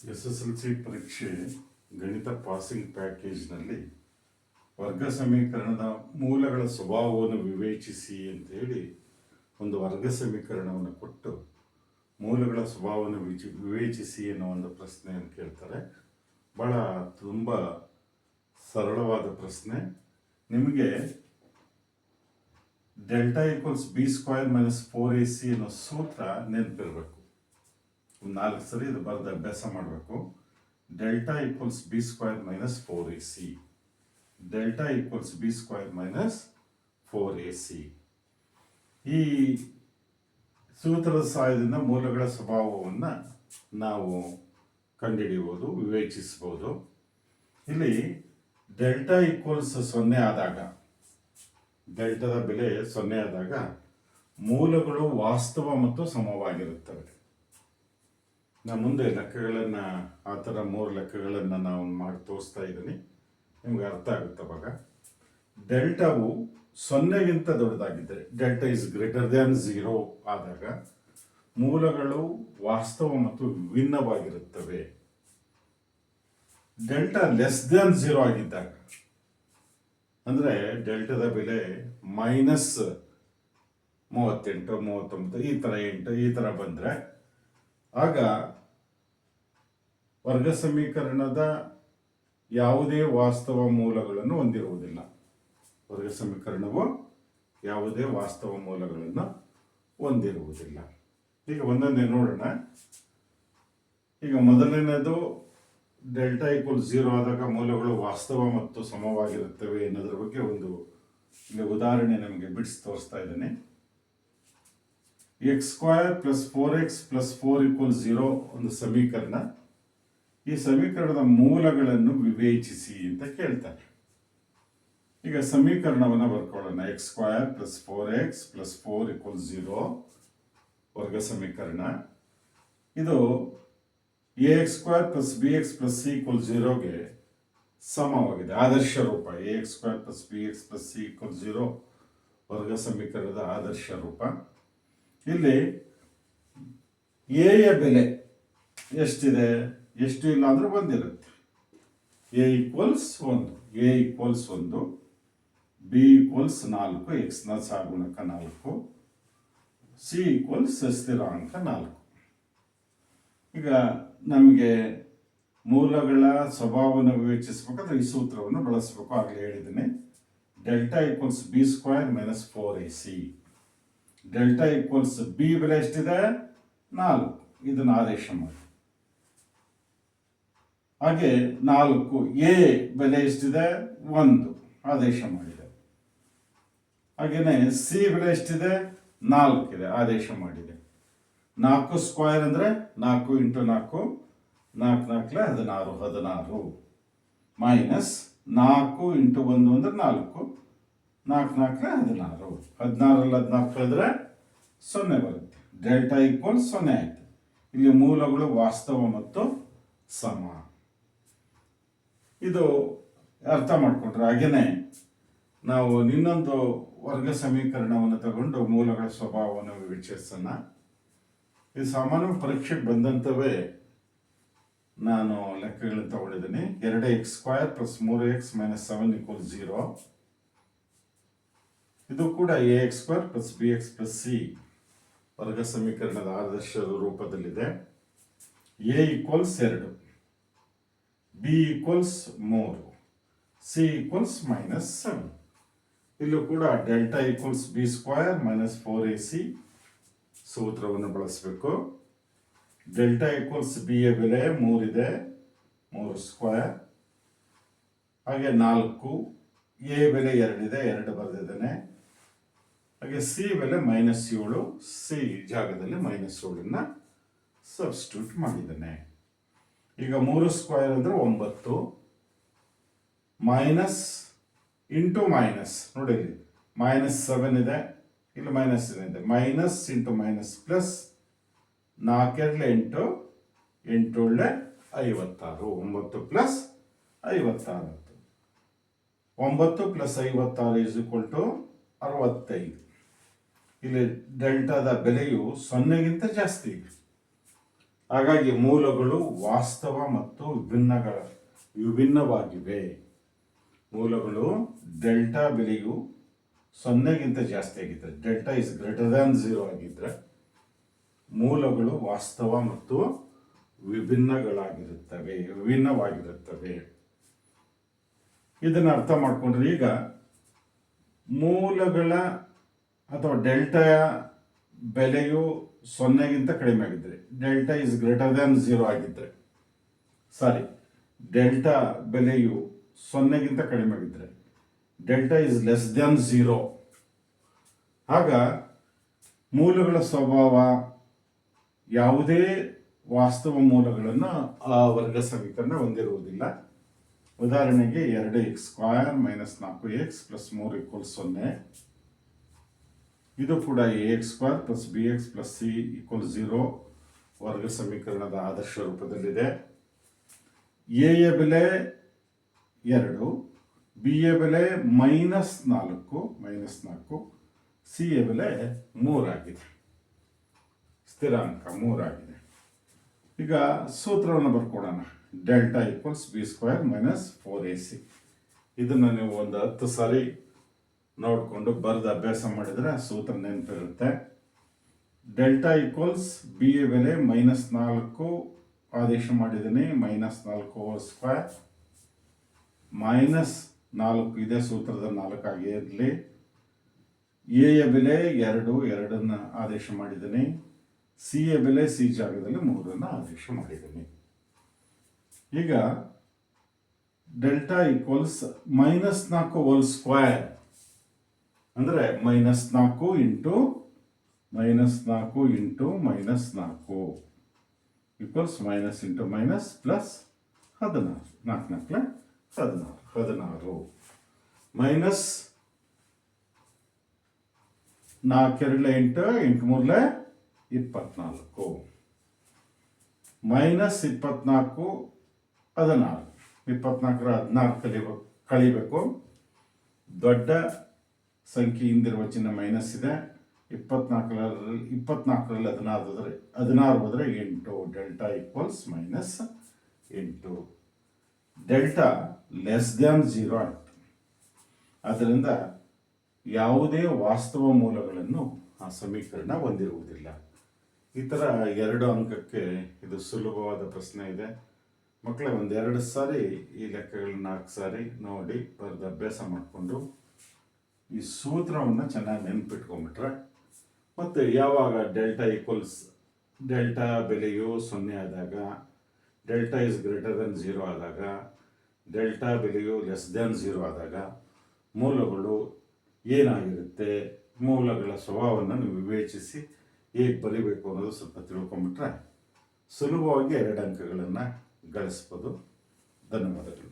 SSLC ಪರೀಕ್ಷೆ ಗಣಿತ passing ಪ್ಯಾಕೇಜ್ನಲ್ಲಿ ವರ್ಗ ಸಮೀಕರಣದ ಮೂಲಗಳ ಸ್ವಭಾವವನ್ನು ವಿವೇಚಿಸಿ ಅಂತ ಹೇಳಿ ಒಂದು ವರ್ಗ ಸಮೀಕರಣವನ್ನು ಕೊಟ್ಟು ಮೂಲಗಳ ಸ್ವಭಾವವನ್ನು ವಿವೇಚಿಸಿ ಅನ್ನೋ ಒಂದು ಪ್ರಶ್ನೆಯನ್ನು ಕೇಳ್ತಾರೆ. ಭಾಳ ತುಂಬ ಸರಳವಾದ ಪ್ರಶ್ನೆ. ನಿಮಗೆ delta equals B square minus 4ac ಅನ್ನೋ ಸೂತ್ರ ನೆನಪಿರಬೇಕು. ಒಂದು 4 ಸರಿ ಇದು ಬರೆದು ಅಭ್ಯಾಸ ಮಾಡಬೇಕು. Delta equals B square minus 4ac. Delta equals B square minus 4ac. ಈ ಸೂತ್ರದ ಸಹಾಯದಿಂದ ಮೂಲಗಳ ಸ್ವಭಾವವನ್ನು ನಾವು ಕಂಡುಹಿಡಿಯಬಹುದು, ವಿವೇಚಿಸಬಹುದು. ಇಲ್ಲಿ ಡೆಲ್ಟಾ ಈಕ್ವಲ್ಸ್ 0 ಆದಾಗ, ಡೆಲ್ಟಾದ ಬೆಲೆ 0 ಆದಾಗ ಮೂಲಗಳು ವಾಸ್ತವ ಮತ್ತು ಸಮವಾಗಿರುತ್ತವೆ. ನಾನು ಮುಂದೆ ಲೆಕ್ಕಗಳನ್ನು ಆ ಥರ 3 ಲೆಕ್ಕಗಳನ್ನು ನಾವು ಮಾಡಿ ತೋರಿಸ್ತಾ ಇದ್ದೀನಿ, ನಿಮ್ಗೆ ಅರ್ಥ ಆಗುತ್ತೆ. ಅವಾಗ ಡೆಲ್ಟಾವು 0ಗಿಂತ ದೊಡ್ಡದಾಗಿದ್ದರೆ, ಡೆಲ್ಟಾ ಇಸ್ ಗ್ರೇಟರ್ ದ್ಯಾನ್ 0 ಆದಾಗ ಮೂಲಗಳು ವಾಸ್ತವ ಮತ್ತು ವಿಭಿನ್ನವಾಗಿರುತ್ತವೆ. ಡೆಲ್ಟಾ ಲೆಸ್ ದ್ಯಾನ್ 0 ಆಗಿದ್ದಾಗ, ಅಂದರೆ ಡೆಲ್ಟಾದ ಬೆಲೆ -38, 39 ಈ ಥರ 8 ಈ ಥರ ಬಂದರೆ ಆಗ ವರ್ಗ ಸಮೀಕರಣದ ಯಾವುದೇ ವಾಸ್ತವ ಮೂಲಗಳನ್ನು ಹೊಂದಿರುವುದಿಲ್ಲ. ವರ್ಗ ಸಮೀಕರಣವು ಯಾವುದೇ ವಾಸ್ತವ ಮೂಲಗಳನ್ನು ಹೊಂದಿರುವುದಿಲ್ಲ. ಈಗ ಒಂದೊಂದೇ ನೋಡೋಣ. ಈಗ ಮೊದಲನೇದು ಡೆಲ್ಟಾ ಈಕ್ವಲ್ 0 ಆದಾಗ ಮೂಲಗಳು ವಾಸ್ತವ ಮತ್ತು ಸಮವಾಗಿರುತ್ತವೆ ಅನ್ನೋದ್ರ ಬಗ್ಗೆ ಒಂದು ಇಲ್ಲಿ ಉದಾಹರಣೆ ನಮಗೆ ಬಿಡಿಸಿ ತೋರಿಸ್ತಾ ಇದ್ದೇನೆ. x² + 4x + 4 = 0 ಒಂದು ಸಮೀಕರಣ. ಈ ಸಮೀಕರಣದ ಮೂಲಗಳನ್ನು ವಿವೇಚಿಸಿ ಅಂತ ಕೇಳ್ತಾರೆ. ಈಗ ಸಮೀಕರಣವನ್ನು ಬರ್ಕೊಳ್ಳೋಣ. x² + 4x + 4 = 0 ವರ್ಗ ಸಮೀಕರಣ. ಇದು ax² + bx + c = 0ಗೆ ಸಮವಾಗಿದೆ. ಆದರ್ಶ ರೂಪ ax² + bx + c = 0 ವರ್ಗ ಸಮೀಕರಣದ ಆದರ್ಶ ರೂಪ. ಇಲ್ಲಿ ಎಯ ಬೆಲೆ ಎಷ್ಟಿದೆ? ಎಷ್ಟು ಇಲ್ಲ ಅಂದ್ರೆ ಬಂದಿರುತ್ತೆ. a = 1, a = 1, b = 4, x ನ ಸಹಗುಣಕ 4, c = ಸ್ಥಿರಾಂಕ 4. ಈಗ ನಮಗೆ ಮೂಲಗಳ ಸ್ವಭಾವವನ್ನು ವಿವೇಚಿಸಬೇಕಾದ್ರೆ ಈ ಸೂತ್ರವನ್ನು ಬಳಸಬೇಕು. ಆಗಲೇ ಹೇಳಿದ್ದೀನಿ. Delta equals B square minus 4ac. Delta equals B ಬೆಲೆ ಎಷ್ಟಿದೆ? 4. ಇದನ್ನು ಆದೇಶ ಮಾಡಿ. ಹಾಗೆ 4 ಎ ಬೆಲೆ ಎಷ್ಟಿದೆ? 1 ಆದೇಶ ಮಾಡಿದೆ. ಹಾಗೇನೆ ಸಿ ಬೆಲೆ ಎಷ್ಟಿದೆ? 4 ಇದೆ, ಆದೇಶ ಮಾಡಿದೆ. 4 ಸ್ಕ್ವೈರ್ ಅಂದರೆ 4 × 4, 4 × 4 16 ಮೈನಸ್ 4 × 1 ಅಂದರೆ 4, 4 × 4 16, 16ರಲ್ಲಿ 14 ಕಳೆದ್ರೆ 0 ಬರುತ್ತೆ. ಡೆಲ್ಟಾ ಈಕ್ವಲ್ 0 ಆಯಿತು. ಇಲ್ಲಿ ಮೂಲಗಳು ವಾಸ್ತವ ಮತ್ತು ಸಮ. ಇದು ಅರ್ಥ ಮಾಡಿಕೊಂಡ್ರೆ ಹಾಗೇನೆ ನಾವು ಇನ್ನೊಂದು ವರ್ಗ ಸಮೀಕರಣವನ್ನು ತಗೊಂಡು ಮೂಲಗಳ ಸ್ವಭಾವವನ್ನು ವಿವೇಚಿಸೋಣ. ಇದು ಸಾಮಾನ್ಯ ಪರೀಕ್ಷೆಗೆ ಬಂದಂಥವೇ ನಾನು ಲೆಕ್ಕಗಳನ್ನು ತಗೊಂಡಿದ್ದೀನಿ. 2x² + 3x - 7 = 0. ಇದು ಕೂಡ ax² + bx + c ವರ್ಗ ಸಮೀಕರಣದ ಆದರ್ಶ ರೂಪದಲ್ಲಿದೆ. a = 2, b = 3, c = -7. ಇಲ್ಲೂ ಕೂಡ delta equals B square minus 4ac ಸೂತ್ರವನ್ನು ಬಳಸಬೇಕು. ಡೆಲ್ಟಾ ಈಕ್ವಲ್ಸ್ ಬಿ ಯ ಬೆಲೆ 3 ಇದೆ, 3 ಸ್ಕ್ವೈರ್. ಹಾಗೆ 4, ಎ ಬೆಲೆ 2 ಇದೆ, 2 ಬರೆದಿದ್ದೇನೆ. ಹಾಗೆ ಸಿ ಬೆಲೆ -7, ಸಿ ಜಾಗದಲ್ಲಿ -7 ಸಬ್ಸ್ಟಿಟ್ಯೂಟ್ ಮಾಡಿದ್ದೇನೆ. ಈಗ 3 ಸ್ಕ್ವೈರ್ ಅಂದರೆ 9, ಮೈನಸ್ ಇಂಟು ಮೈನಸ್ ನೋಡಿ, -7 ಇದೆ, ಇಲ್ಲಿ -7 ಇದೆ, ಮೈನಸ್ ಇಂಟು ಮೈನಸ್ ಪ್ಲಸ್ 4 × 8, 8 × 56, 9 + 56. 9 + 56 = 65. ಇಲ್ಲಿ ಡೆಲ್ಟಾದ ಬೆಲೆಯು 0ಗಿಂತ ಜಾಸ್ತಿ ಇದೆ. ಹಾಗಾಗಿ ಮೂಲಗಳು ವಾಸ್ತವ ಮತ್ತು ವಿಭಿನ್ನವಾಗಿವೆ. ಮೂಲಗಳು ಡೆಲ್ಟಾ ಬೆಲೆಯು 0ಗಿಂತ ಜಾಸ್ತಿ ಆಗಿದ್ದರೆ, ಡೆಲ್ಟಾ ಇಸ್ ಗ್ರೇಟರ್ ದ್ಯಾನ್ 0 ಆಗಿದ್ದರೆ ಮೂಲಗಳು ವಾಸ್ತವ ಮತ್ತು ವಿಭಿನ್ನವಾಗಿರುತ್ತವೆ. ಇದನ್ನು ಅರ್ಥ ಮಾಡ್ಕೊಂಡ್ರೆ ಈಗ ಮೂಲಗಳ ಅಥವಾ ಡೆಲ್ಟಾಯ ಬೆಲೆಯು 0ಗಿಂತ ಕಡಿಮೆ ಆಗಿದ್ದರೆ, ಡೆಲ್ಟಾ ಇಸ್ ಗ್ರೇಟರ್ ದ್ಯಾನ್ 0 ಆಗಿದ್ದರೆ, ಡೆಲ್ಟಾ ಬೆಲೆಯು 0ಗಿಂತ ಕಡಿಮೆ ಆಗಿದ್ದರೆ, ಡೆಲ್ಟಾ ಇಸ್ ಲೆಸ್ ದ್ಯಾನ್ 0, ಆಗ ಮೂಲಗಳ ಸ್ವಭಾವ ಯಾವುದೇ ವಾಸ್ತವ ಮೂಲಗಳನ್ನು ಆ ವರ್ಗ ಸಮೀಕರಣ ಹೊಂದಿರುವುದಿಲ್ಲ. ಉದಾಹರಣೆಗೆ 2x² - 4x + 3 = 0. ಇದು ಕೂಡ ax² + bx + c = 0 ವರ್ಗ ಸಮೀಕರಣದ ಆದರ್ಶ ರೂಪದಲ್ಲಿದೆ. a ಯ ಬೆಲೆ 2, b ಯ ಬೆಲೆ -4, c ಯ ಬೆಲೆ 3 ಆಗಿದೆ, ಸ್ಥಿರಾಂಕ 3 ಆಗಿದೆ. ಈಗ ಸೂತ್ರವನ್ನು ಬರ್ಕೊಡೋಣ. Delta = b² - 4ac. ಇದನ್ನು ನೀವು ಒಂದು 10 ಸಾರಿ ನೋಡಿಕೊಂಡು ಬರೆದು ಅಭ್ಯಾಸ ಮಾಡಿದರೆ ಸೂತ್ರ ನೆನಪಿರುತ್ತೆ. ಡೆಲ್ಟಾ b ಯ ಬೆಲೆ -4 ಆದೇಶ ಮಾಡಿದ್ದೀನಿ, -4² -4 ಇದೆ, ಸೂತ್ರದ 4 ಆಗಿರಲಿ. ಎ ಯ ಬೆಲೆ 2 ಆದೇಶ ಮಾಡಿದ್ದೀನಿ. ಸಿ ಯ ಬೆಲೆ ಸಿ ಜಾಗದಲ್ಲಿ 3 ಆದೇಶ ಮಾಡಿದ್ದೀನಿ. ಈಗ ಡೆಲ್ಟಾ -4² ಅಂದರೆ -4 into -4 into -4 equals -× -plus 16. 4×4 16 minus 4 2 8 8 3 24 minus 24 16. 24 ಕಳಿಬೇಕು. ದೊಡ್ಡ ಸಂಖ್ಯೆ ಹಿಂದಿರುವ ಚಿಹ್ನ ಮೈನಸ್ ಇದೆ. 24ರಲ್ಲಿ 16 ಹೋದರೆ 8. ಡೆಲ್ಟಾ -8. ಡೆಲ್ಟಾ ಲೆಸ್ ದ್ಯಾನ್ 0 ಆಯಿತು. ಆದ್ದರಿಂದ ಯಾವುದೇ ವಾಸ್ತವ ಮೂಲಗಳನ್ನು ಆ ಸಮೀಕರಣ ಹೊಂದಿರುವುದಿಲ್ಲ. ಈ ಥರ 2 ಅಂಕಕ್ಕೆ ಇದು ಸುಲಭವಾದ ಪ್ರಶ್ನೆ ಇದೆ. ಮಕ್ಕಳೇ, 1-2 ಸಾರಿ ಈ ಲೆಕ್ಕಗಳನ್ನ 4 ಸಾರಿ ನೋಡಿ ಬರೆದು ಅಭ್ಯಾಸ ಮಾಡಿಕೊಂಡು ಈ ಸೂತ್ರವನ್ನು ಚೆನ್ನಾಗಿ ನೆನ್ಪಿಟ್ಕೊಂಡ್ಬಿಟ್ರೆ, ಮತ್ತು ಯಾವಾಗ ಡೆಲ್ಟಾ ಬೆಲೆಯು 0 ಆದಾಗ, ಡೆಲ್ಟಾ ಇಸ್ ಗ್ರೇಟರ್ ದೆನ್ 0 ಆದಾಗ, ಡೆಲ್ಟಾ ಬೆಲೆಯು ಲೆಸ್ ದ್ಯಾನ್ 0 ಆದಾಗ ಮೂಲಗಳು ಏನಾಗಿರುತ್ತೆ, ಮೂಲಗಳ ಸ್ವಭಾವವನ್ನು ನೀವು ವಿವೇಚಿಸಿ ಹೇಗೆ ಬರೀಬೇಕು ಅನ್ನೋದು ಸ್ವಲ್ಪ ತಿಳ್ಕೊಂಬಿಟ್ರೆ ಸುಲಭವಾಗಿ 2 ಅಂಕಗಳನ್ನು ಗಳಿಸ್ಬೋದು. ಧನ್ಯವಾದಗಳು.